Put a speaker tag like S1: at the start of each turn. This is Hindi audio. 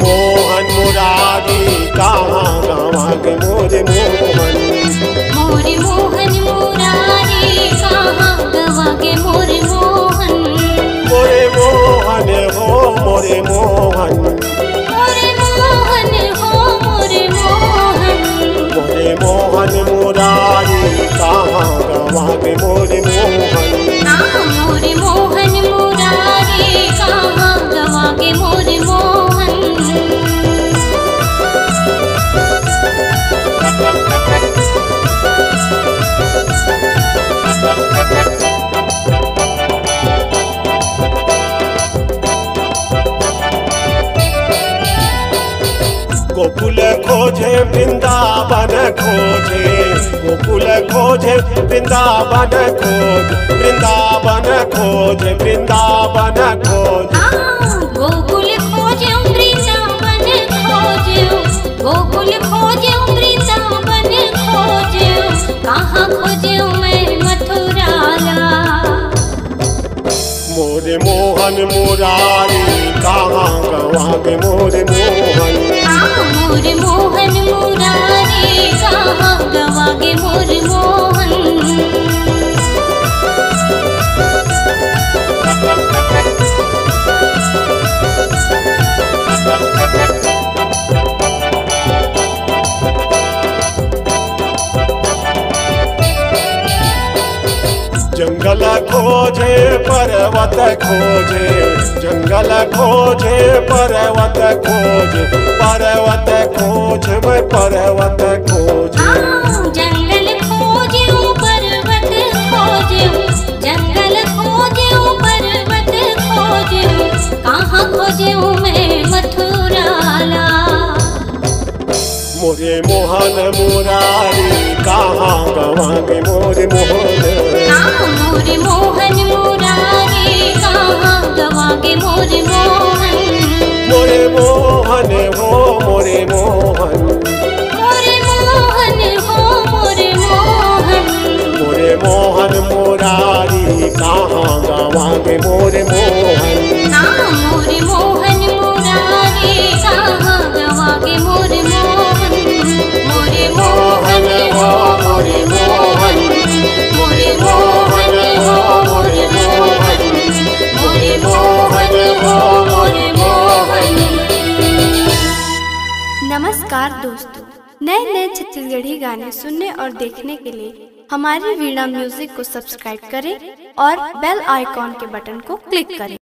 S1: मोहन मुरारी कहाँ गवा गे मोरे मोहन।
S2: मोरे मोहन मुरारी कहाँ गवा गे मोरे मोहन।
S1: मोरे मोहन हो मोरे मोहन।
S2: मोरे मोहन हो मोरे मोहन।
S1: मोरे मोहन मुरारी कहाँ गवा गे मोरे मोहन।
S2: मोरे मोहन मुरारी कहाँ गवा गे मोरे मोहन।
S1: गोकुल खोजे वृंदावन खोजे, गोकुल खोजे वृंदावन खोजे, वृंदावन खोजे वृंदावन खोजे।
S2: गोकुल खोजे वृंदावन खोजे, गोकुल खोजे वृंदावन खोजे। कहाँ खोजे मैं मथुरा ला।
S1: मोरे मोहन मुरारी कहाँ गवा गे मोरे मोहन।
S2: मोरे मोहन मुरारी कहाँ गवा गे मोरे मोहन।
S1: जंगल खोजे पर्वत खोजे, जंगल खोजे पर्वत खोजे, पर्वत खोजे मैं पर्वत खोजे।
S2: जंगल खोजे पर्वत खोजे, जंगल खोजे पर्वत खोजे। कहाँ खोजे मैं मथुरा ला।
S1: मोरे मोहन मुरारी कहाँ गवा गे मोरे मोहन।
S2: मोरे मोहन मुरारी कहाँ गवा गे मोरे मोहन।
S1: मोरे मोहन हो मोरे मोहन।
S2: मोरे मोहन हो मोरे मोहन।
S1: मोरे मोहन मुरारी कहाँ गवा गे मोरे मोहन।
S2: मोरे मोहन मुरारी कहाँ गवा गे मोरे मोहन। मोरे मोहन हो मोरे मोहन। मोरे मोहन हो मोरे मोहन। मोरे मोहन हो मोरे मोहन।
S3: नमस्कार दोस्तों, नए नए छत्तीसगढ़ी गाने सुनने और देखने के लिए हमारी वीणा म्यूजिक को सब्सक्राइब करें और बेल आइकॉन के बटन को क्लिक करें।